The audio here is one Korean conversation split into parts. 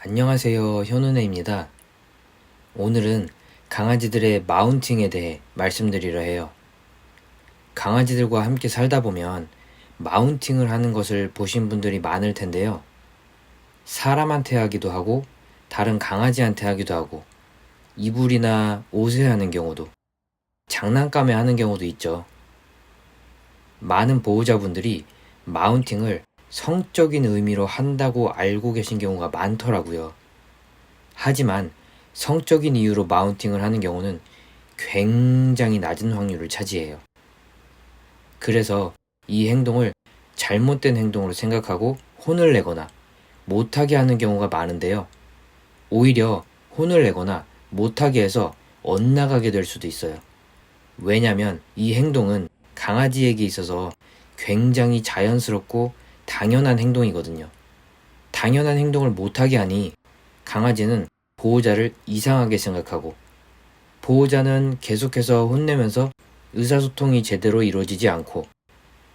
안녕하세요. 현우네입니다. 오늘은 강아지들의 마운팅에 대해 말씀드리려 해요. 강아지들과 함께 살다 보면 마운팅을 하는 것을 보신 분들이 많을 텐데요. 사람한테 하기도 하고, 다른 강아지한테 하기도 하고, 이불이나 옷에 하는 경우도, 장난감에 하는 경우도 있죠. 많은 보호자분들이 마운팅을 성적인 의미로 한다고 알고 계신 경우가 많더라고요. 하지만 성적인 이유로 마운팅을 하는 경우는 굉장히 낮은 확률을 차지해요. 그래서 이 행동을 잘못된 행동으로 생각하고 혼을 내거나 못하게 하는 경우가 많은데요. 오히려 혼을 내거나 못하게 해서 엇나가게 될 수도 있어요. 왜냐면 이 행동은 강아지에게 있어서 굉장히 자연스럽고 당연한 행동이거든요. 당연한 행동을 못하게 하니 강아지는 보호자를 이상하게 생각하고, 보호자는 계속해서 혼내면서 의사소통이 제대로 이루어지지 않고,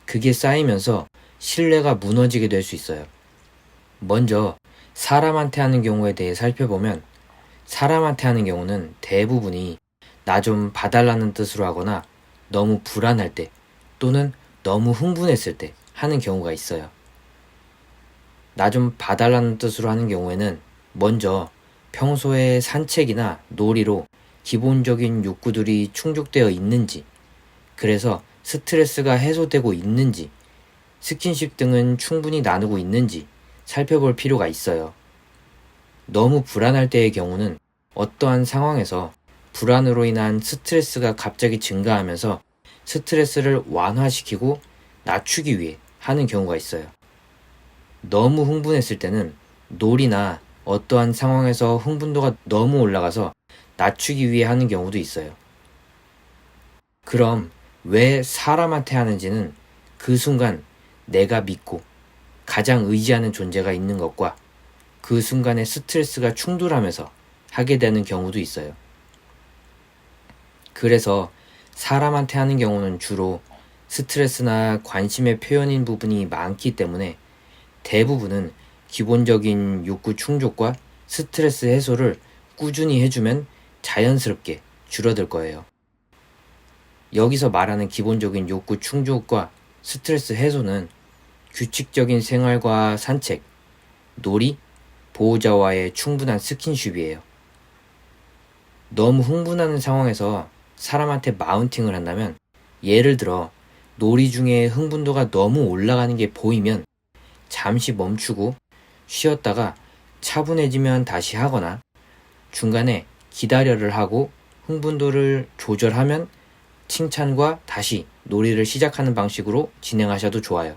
그게 쌓이면서 신뢰가 무너지게 될 수 있어요. 먼저 사람한테 하는 경우에 대해 살펴보면, 사람한테 하는 경우는 대부분이 나 좀 봐달라는 뜻으로 하거나 너무 불안할 때 또는 너무 흥분했을 때 하는 경우가 있어요. 나 좀 봐달라는 뜻으로 하는 경우에는 먼저 평소에 산책이나 놀이로 기본적인 욕구들이 충족되어 있는지, 그래서 스트레스가 해소되고 있는지, 스킨십 등은 충분히 나누고 있는지 살펴볼 필요가 있어요. 너무 불안할 때의 경우는 어떠한 상황에서 불안으로 인한 스트레스가 갑자기 증가하면서 스트레스를 완화시키고 낮추기 위해 하는 경우가 있어요. 너무 흥분했을 때는 놀이나 어떠한 상황에서 흥분도가 너무 올라가서 낮추기 위해 하는 경우도 있어요. 그럼 왜 사람한테 하는지는 그 순간 내가 믿고 가장 의지하는 존재가 있는 것과 그 순간의 스트레스가 충돌하면서 하게 되는 경우도 있어요. 그래서 사람한테 하는 경우는 주로 스트레스나 관심의 표현인 부분이 많기 때문에 대부분은 기본적인 욕구 충족과 스트레스 해소를 꾸준히 해주면 자연스럽게 줄어들 거예요. 여기서 말하는 기본적인 욕구 충족과 스트레스 해소는 규칙적인 생활과 산책, 놀이, 보호자와의 충분한 스킨십이에요. 너무 흥분하는 상황에서 사람한테 마운팅을 한다면, 예를 들어 놀이 중에 흥분도가 너무 올라가는 게 보이면 잠시 멈추고 쉬었다가 차분해지면 다시 하거나, 중간에 기다려를 하고 흥분도를 조절하면 칭찬과 다시 놀이를 시작하는 방식으로 진행하셔도 좋아요.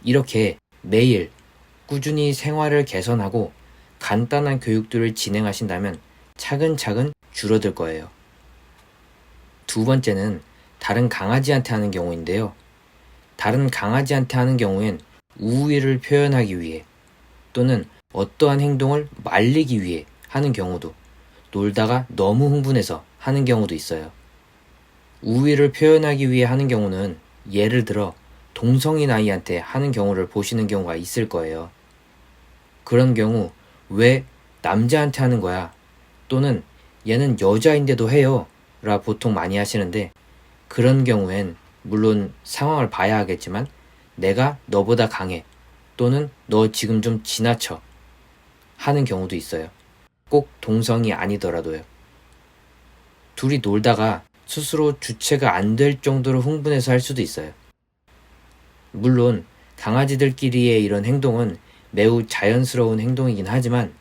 이렇게 매일 꾸준히 생활을 개선하고 간단한 교육들을 진행하신다면 차근차근 줄어들 거예요. 두 번째는 다른 강아지한테 하는 경우인데요. 다른 강아지한테 하는 경우엔 우위를 표현하기 위해 또는 어떠한 행동을 말리기 위해 하는 경우도, 놀다가 너무 흥분해서 하는 경우도 있어요. 우위를 표현하기 위해 하는 경우는 예를 들어 동성인 아이한테 하는 경우를 보시는 경우가 있을 거예요. 그런 경우 왜 남자한테 하는 거야? 또는 얘는 여자인데도 해요 라 보통 많이 하시는데, 그런 경우엔 물론 상황을 봐야 하겠지만 내가 너보다 강해 또는 너 지금 좀 지나쳐 하는 경우도 있어요. 꼭 동성이 아니더라도요. 둘이 놀다가 스스로 주체가 안 될 정도로 흥분해서 할 수도 있어요. 물론 강아지들끼리의 이런 행동은 매우 자연스러운 행동이긴 하지만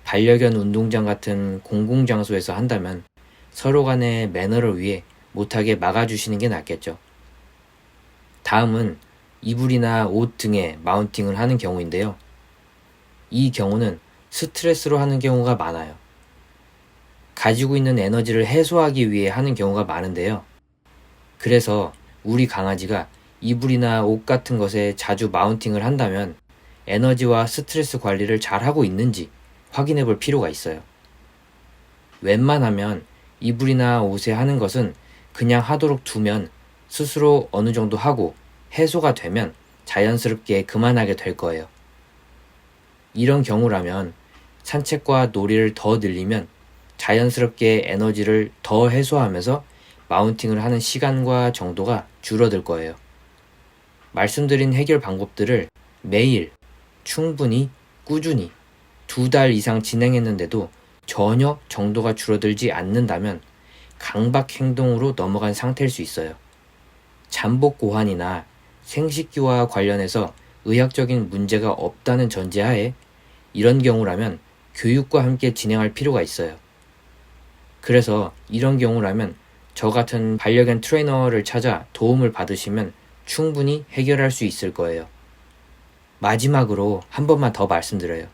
반려견 운동장 같은 공공장소에서 한다면 서로 간의 매너를 위해 못하게 막아주시는 게 낫겠죠. 다음은 이불이나 옷 등에 마운팅을 하는 경우인데요. 이 경우는 스트레스로 하는 경우가 많아요. 가지고 있는 에너지를 해소하기 위해 하는 경우가 많은데요. 그래서 우리 강아지가 이불이나 옷 같은 것에 자주 마운팅을 한다면 에너지와 스트레스 관리를 잘 하고 있는지 확인해 볼 필요가 있어요. 웬만하면 이불이나 옷에 하는 것은 그냥 하도록 두면 스스로 어느 정도 하고 해소가 되면 자연스럽게 그만하게 될 거예요. 이런 경우라면 산책과 놀이를 더 늘리면 자연스럽게 에너지를 더 해소하면서 마운팅을 하는 시간과 정도가 줄어들 거예요. 말씀드린 해결 방법들을 매일 충분히 꾸준히 2달 이상 진행했는데도 전혀 정도가 줄어들지 않는다면 강박 행동으로 넘어간 상태일 수 있어요. 잠복 고환이나 생식기와 관련해서 의학적인 문제가 없다는 전제하에 이런 경우라면 교육과 함께 진행할 필요가 있어요. 그래서 이런 경우라면 저 같은 반려견 트레이너를 찾아 도움을 받으시면 충분히 해결할 수 있을 거예요. 마지막으로 한 번만 더 말씀드려요.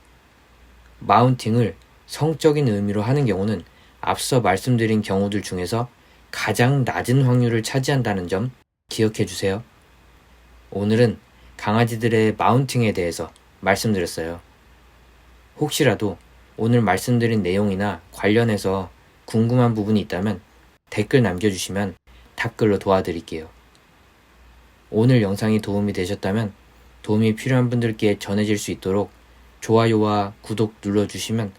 마운팅을 성적인 의미로 하는 경우는 앞서 말씀드린 경우들 중에서 가장 낮은 확률을 차지한다는 점 기억해 주세요. 오늘은 강아지들의 마운팅에 대해서 말씀드렸어요. 혹시라도 오늘 말씀드린 내용이나 관련해서 궁금한 부분이 있다면 댓글 남겨주시면 답글로 도와드릴게요. 오늘 영상이 도움이 되셨다면 도움이 필요한 분들께 전해질 수 있도록 좋아요와 구독 눌러주시면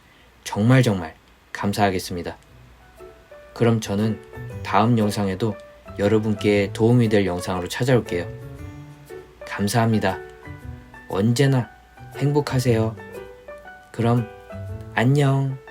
정말 감사하겠습니다. 그럼 저는 다음 영상에도 여러분께 도움이 될 영상으로 찾아올게요. 감사합니다. 언제나 행복하세요. 그럼 안녕.